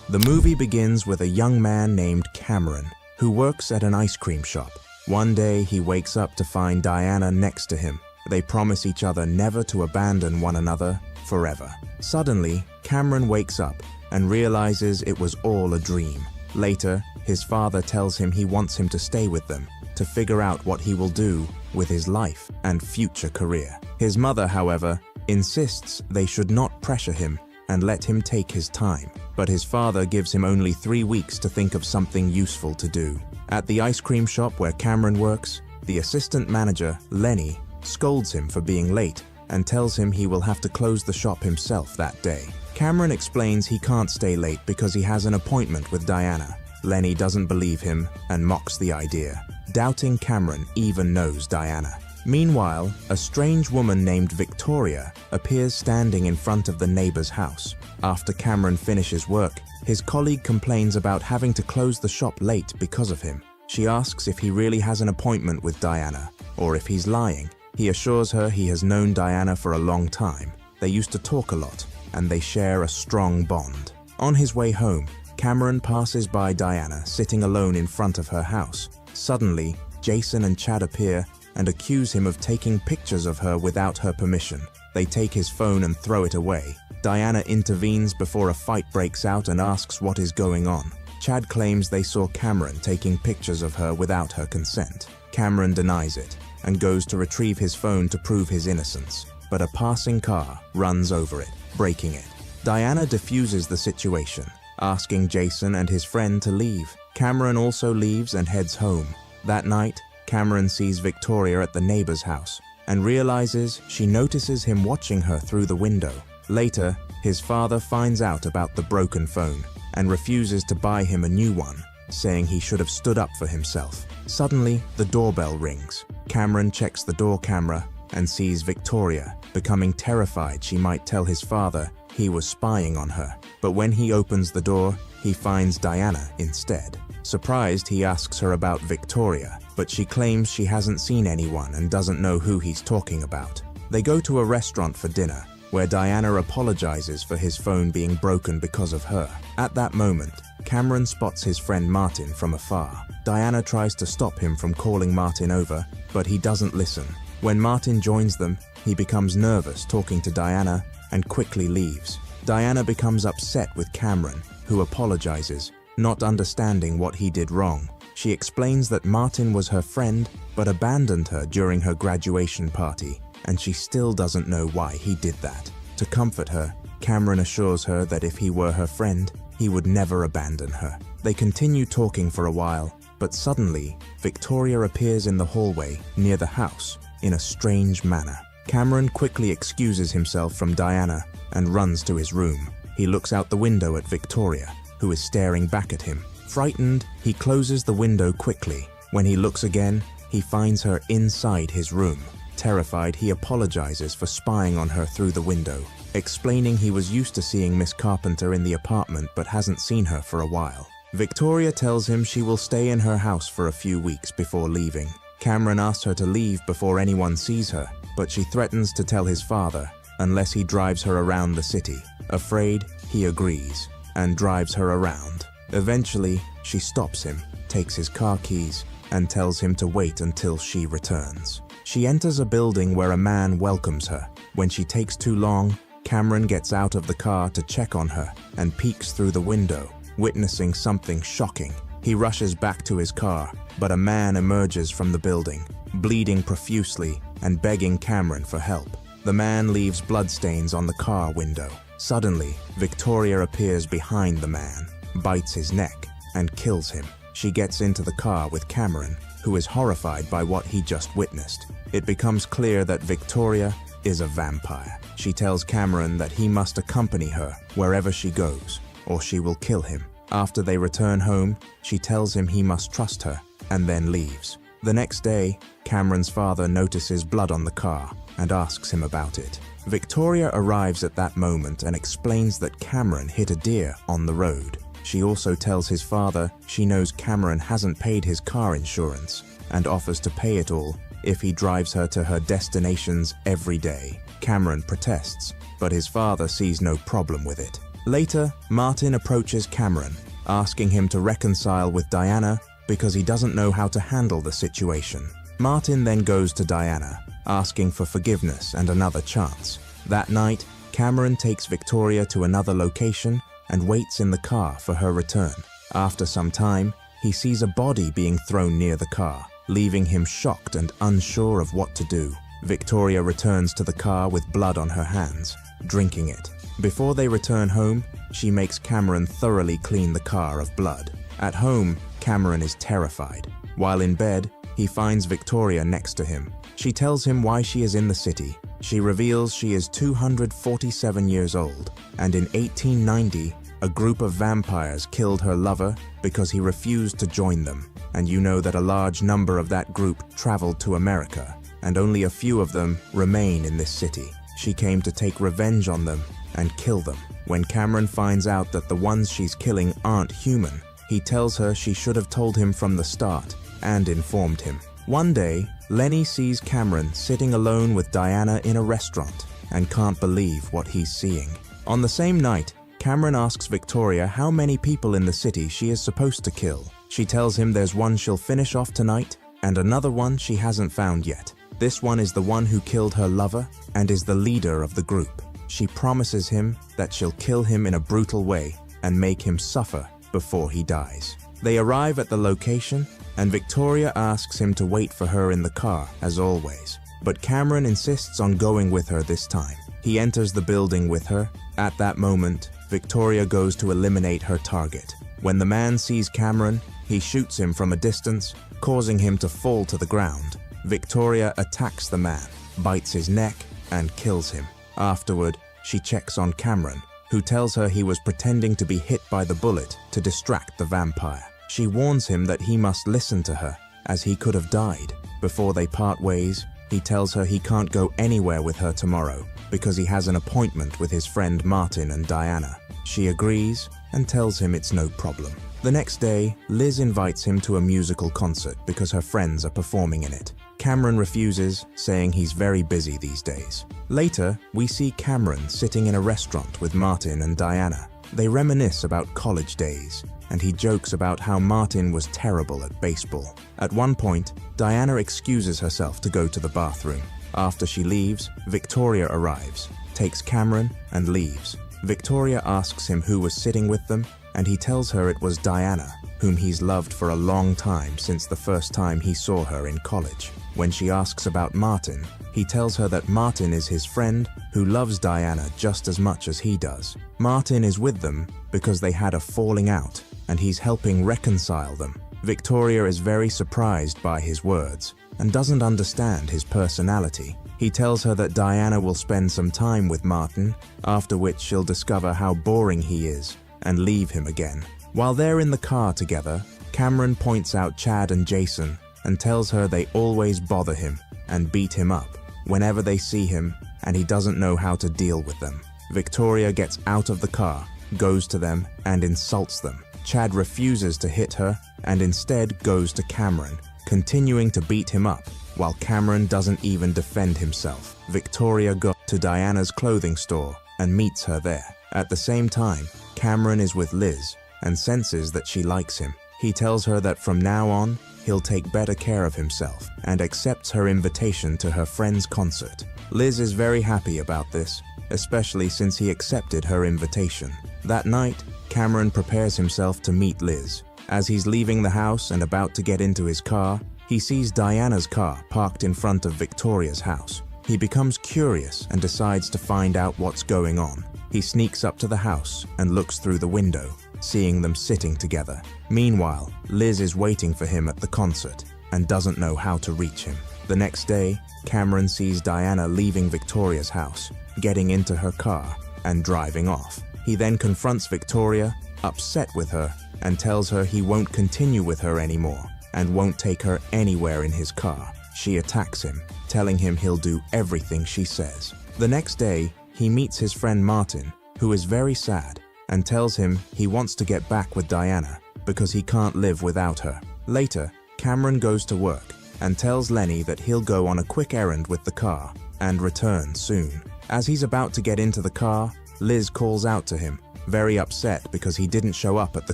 The movie begins with a young man named Cameron, who works at an ice cream shop. One day, he wakes up to find Diana next to him. They promise each other never to abandon one another forever. Suddenly, Cameron wakes up and realizes it was all a dream. Later, his father tells him he wants him to stay with them to figure out what he will do with his life and future career. His mother, however, insists they should not pressure him and let him take his time. But his father gives him only 3 weeks to think of something useful to do. At the ice cream shop where Cameron works, the assistant manager, Lenny, scolds him for being late and tells him he will have to close the shop himself that day. Cameron explains he can't stay late because he has an appointment with Diana. Lenny doesn't believe him and mocks the idea, doubting Cameron even knows Diana. Meanwhile, a strange woman named Victoria appears standing in front of the neighbor's house. After Cameron finishes work, his colleague complains about having to close the shop late because of him. She asks if he really has an appointment with Diana, or if he's lying. He assures her he has known Diana for a long time. They used to talk a lot, and they share a strong bond. On his way home, Cameron passes by Diana sitting alone in front of her house. Suddenly, Jason and Chad appear and accuse him of taking pictures of her without her permission. They take his phone and throw it away. Diana intervenes before a fight breaks out and asks what is going on. Chad claims they saw Cameron taking pictures of her without her consent. Cameron denies it and goes to retrieve his phone to prove his innocence, but a passing car runs over it, breaking it. Diana diffuses the situation, asking Jason and his friend to leave. Cameron also leaves and heads home. That night, Cameron sees Victoria at the neighbor's house and realizes she notices him watching her through the window. Later, his father finds out about the broken phone and refuses to buy him a new one, saying he should have stood up for himself. Suddenly, the doorbell rings. Cameron checks the door camera and sees Victoria, becoming terrified she might tell his father he was spying on her. But when he opens the door, he finds Diana instead. Surprised, he asks her about Victoria, but she claims she hasn't seen anyone and doesn't know who he's talking about. They go to a restaurant for dinner, where Diana apologizes for his phone being broken because of her. At that moment, Cameron spots his friend Martin from afar. Diana tries to stop him from calling Martin over, but he doesn't listen. When Martin joins them, he becomes nervous talking to Diana and quickly leaves. Diana becomes upset with Cameron, who apologizes, not understanding what he did wrong. She explains that Martin was her friend but abandoned her during her graduation party, and she still doesn't know why he did that. To comfort her, Cameron assures her that if he were her friend, he would never abandon her. They continue talking for a while, but suddenly, Victoria appears in the hallway near the house in a strange manner. Cameron quickly excuses himself from Diana and runs to his room. He looks out the window at Victoria, who is staring back at him. Frightened, he closes the window quickly. When he looks again, he finds her inside his room. Terrified, he apologizes for spying on her through the window, explaining he was used to seeing Miss Carpenter in the apartment but hasn't seen her for a while. Victoria tells him she will stay in her house for a few weeks before leaving. Cameron asks her to leave before anyone sees her, but she threatens to tell his father unless he drives her around the city. Afraid, he agrees and drives her around. Eventually, she stops him, takes his car keys, and tells him to wait until she returns. She enters a building where a man welcomes her. When she takes too long, Cameron gets out of the car to check on her and peeks through the window, witnessing something shocking. He rushes back to his car, but a man emerges from the building, bleeding profusely and begging Cameron for help. The man leaves bloodstains on the car window. Suddenly, Victoria appears behind the man, bites his neck, and kills him. She gets into the car with Cameron, who is horrified by what he just witnessed. It becomes clear that Victoria is a vampire. She tells Cameron that he must accompany her wherever she goes, or she will kill him. After they return home, she tells him he must trust her, and then leaves. The next day, Cameron's father notices blood on the car and asks him about it. Victoria arrives at that moment and explains that Cameron hit a deer on the road. She also tells his father she knows Cameron hasn't paid his car insurance and offers to pay it all if he drives her to her destinations every day. Cameron protests, but his father sees no problem with it. Later, Martin approaches Cameron, asking him to reconcile with Diana because he doesn't know how to handle the situation. Martin then goes to Diana, asking for forgiveness and another chance. That night, Cameron takes Victoria to another location and waits in the car for her return. After some time, he sees a body being thrown near the car, leaving him shocked and unsure of what to do. Victoria returns to the car with blood on her hands, drinking it. Before they return home, she makes Cameron thoroughly clean the car of blood. At home, Cameron is terrified. While in bed, he finds Victoria next to him. She tells him why she is in the city. She reveals she is 247 years old, and in 1890, a group of vampires killed her lover because he refused to join them. And you know that a large number of that group traveled to America, and only a few of them remain in this city. She came to take revenge on them and kill them. When Cameron finds out that the ones she's killing aren't human, he tells her she should have told him from the start and informed him. One day, Lenny sees Cameron sitting alone with Diana in a restaurant and can't believe what he's seeing. On the same night, Cameron asks Victoria how many people in the city she is supposed to kill. She tells him there's one she'll finish off tonight and another one she hasn't found yet. This one is the one who killed her lover and is the leader of the group. She promises him that she'll kill him in a brutal way and make him suffer before he dies. They arrive at the location and Victoria asks him to wait for her in the car as always. But Cameron insists on going with her this time. He enters the building with her. At that moment, Victoria goes to eliminate her target. When the man sees Cameron, he shoots him from a distance, causing him to fall to the ground. Victoria attacks the man, bites his neck, and kills him. Afterward, she checks on Cameron, who tells her he was pretending to be hit by the bullet to distract the vampire. She warns him that he must listen to her, as he could have died. Before they part ways, he tells her he can't go anywhere with her tomorrow because he has an appointment with his friend Martin and Diana. She agrees and tells him it's no problem. The next day, Liz invites him to a musical concert because her friends are performing in it. Cameron refuses, saying he's very busy these days. Later, we see Cameron sitting in a restaurant with Martin and Diana. They reminisce about college days, and he jokes about how Martin was terrible at baseball. At one point, Diana excuses herself to go to the bathroom. After she leaves, Victoria arrives, takes Cameron, and leaves. Victoria asks him who was sitting with them, and he tells her it was Diana, whom he's loved for a long time since the first time he saw her in college. When she asks about Martin, he tells her that Martin is his friend who loves Diana just as much as he does. Martin is with them because they had a falling out, and he's helping reconcile them. Victoria is very surprised by his words and doesn't understand his personality. He tells her that Diana will spend some time with Martin, after which she'll discover how boring he is and leave him again. While they're in the car together, Cameron points out Chad and Jason and tells her they always bother him and beat him up whenever they see him, and he doesn't know how to deal with them. Victoria gets out of the car, goes to them, and insults them. Chad refuses to hit her and instead goes to Cameron, continuing to beat him up, while Cameron doesn't even defend himself. Victoria goes to Diana's clothing store and meets her there. At the same time, Cameron is with Liz and senses that she likes him. He tells her that from now on, he'll take better care of himself and accepts her invitation to her friend's concert. Liz is very happy about this, especially since he accepted her invitation. That night, Cameron prepares himself to meet Liz. As he's leaving the house and about to get into his car, he sees Diana's car parked in front of Victoria's house. He becomes curious and decides to find out what's going on. He sneaks up to the house and looks through the window, seeing them sitting together. Meanwhile, Liz is waiting for him at the concert and doesn't know how to reach him. The next day, Cameron sees Diana leaving Victoria's house, getting into her car, and driving off. He then confronts Victoria, upset with her, and tells her he won't continue with her anymore and won't take her anywhere in his car. She attacks him, telling him he'll do everything she says. The next day, he meets his friend Martin, who is very sad, and tells him he wants to get back with Diana because he can't live without her. Later, Cameron goes to work and tells Lenny that he'll go on a quick errand with the car and return soon. As he's about to get into the car, Liz calls out to him, very upset because he didn't show up at the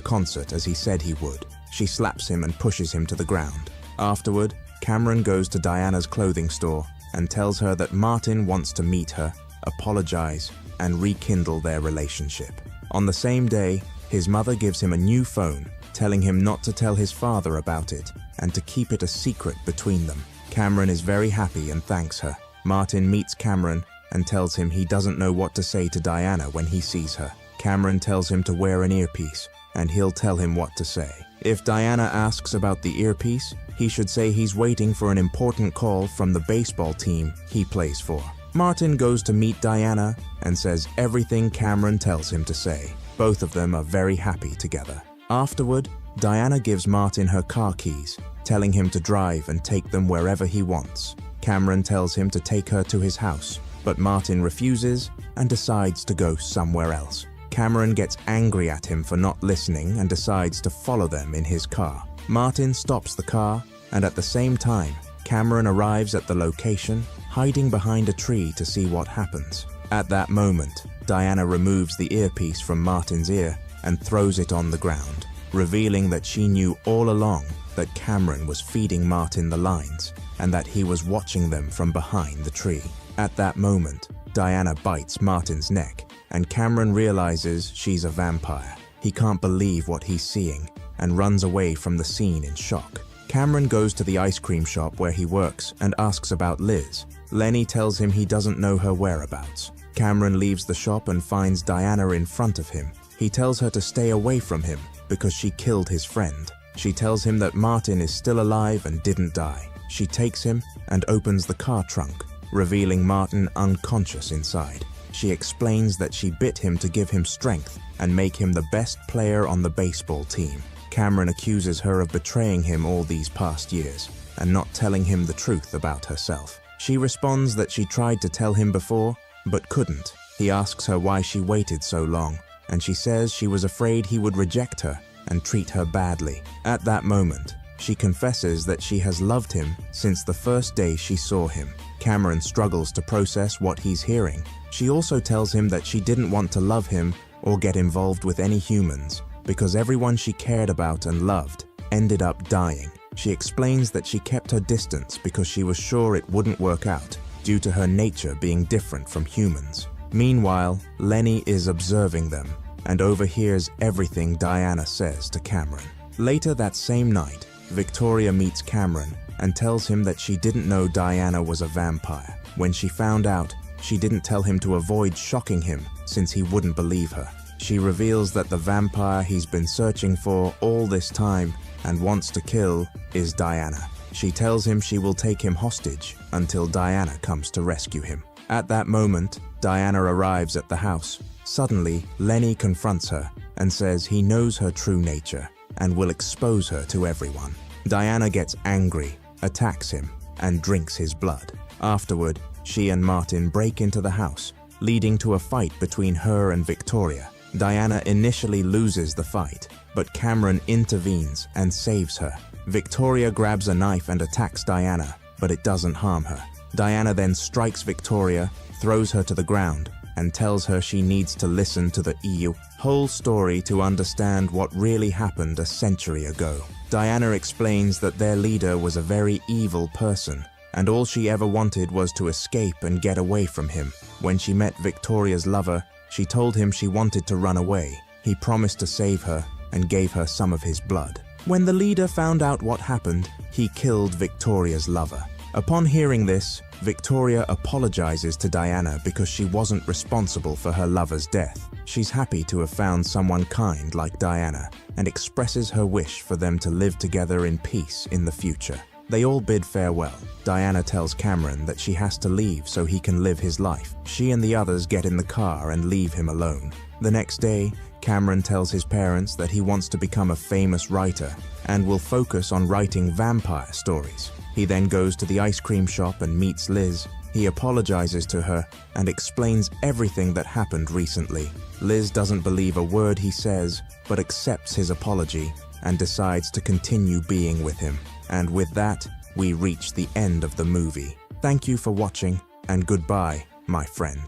concert as he said he would. She slaps him and pushes him to the ground. Afterward, Cameron goes to Diana's clothing store and tells her that Martin wants to meet her, apologize, and rekindle their relationship. On the same day, his mother gives him a new phone, telling him not to tell his father about it and to keep it a secret between them. Cameron is very happy and thanks her. Martin meets Cameron and tells him he doesn't know what to say to Diana when he sees her. Cameron tells him to wear an earpiece, and he'll tell him what to say. If Diana asks about the earpiece, he should say he's waiting for an important call from the baseball team he plays for. Martin goes to meet Diana and says everything Cameron tells him to say. Both of them are very happy together. Afterward, Diana gives Martin her car keys, telling him to drive and take them wherever he wants. Cameron tells him to take her to his house, but Martin refuses and decides to go somewhere else. Cameron gets angry at him for not listening and decides to follow them in his car. Martin stops the car, and at the same time, Cameron arrives at the location, hiding behind a tree to see what happens. At that moment, Diana removes the earpiece from Martin's ear and throws it on the ground, revealing that she knew all along that Cameron was feeding Martin the lines and that he was watching them from behind the tree. At that moment, Diana bites Martin's neck, and Cameron realizes she's a vampire. He can't believe what he's seeing and runs away from the scene in shock. Cameron goes to the ice cream shop where he works and asks about Liz. Lenny tells him he doesn't know her whereabouts. Cameron leaves the shop and finds Diana in front of him. He tells her to stay away from him because she killed his friend. She tells him that Martin is still alive and didn't die. She takes him and opens the car trunk, revealing Martin unconscious inside. She explains that she bit him to give him strength and make him the best player on the baseball team. Cameron accuses her of betraying him all these past years and not telling him the truth about herself. She responds that she tried to tell him before, but couldn't. He asks her why she waited so long, and she says she was afraid he would reject her and treat her badly. At that moment, she confesses that she has loved him since the first day she saw him. Cameron struggles to process what he's hearing. She also tells him that she didn't want to love him or get involved with any humans because everyone she cared about and loved ended up dying. She explains that she kept her distance because she was sure it wouldn't work out due to her nature being different from humans. Meanwhile, Lenny is observing them and overhears everything Diana says to Cameron. Later that same night, Victoria meets Cameron and tells him that she didn't know Diana was a vampire. When she found out, she didn't tell him to avoid shocking him since he wouldn't believe her. She reveals that the vampire he's been searching for all this time and wants to kill is Diana. She tells him she will take him hostage until Diana comes to rescue him. At that moment, Diana arrives at the house. Suddenly, Lenny confronts her and says he knows her true nature and will expose her to everyone. Diana gets angry, attacks him, and drinks his blood. Afterward, she and Martin break into the house, leading to a fight between her and Victoria. Diana initially loses the fight, but Cameron intervenes and saves her. Victoria grabs a knife and attacks Diana, but it doesn't harm her. Diana then strikes Victoria, throws her to the ground, and tells her she needs to listen to the whole story to understand what really happened a century ago. Diana explains that their leader was a very evil person, and all she ever wanted was to escape and get away from him. When she met Victoria's lover, she told him she wanted to run away. He promised to save her and gave her some of his blood. When the leader found out what happened, he killed Victoria's lover. Upon hearing this, Victoria apologizes to Diana because she wasn't responsible for her lover's death. She's happy to have found someone kind like Diana and expresses her wish for them to live together in peace in the future. They all bid farewell. Diana tells Cameron that she has to leave so he can live his life. She and the others get in the car and leave him alone. The next day, Cameron tells his parents that he wants to become a famous writer and will focus on writing vampire stories. He then goes to the ice cream shop and meets Liz. He apologizes to her and explains everything that happened recently. Liz doesn't believe a word he says, but accepts his apology and decides to continue being with him. And with that, we reach the end of the movie. Thank you for watching, and goodbye, my friend.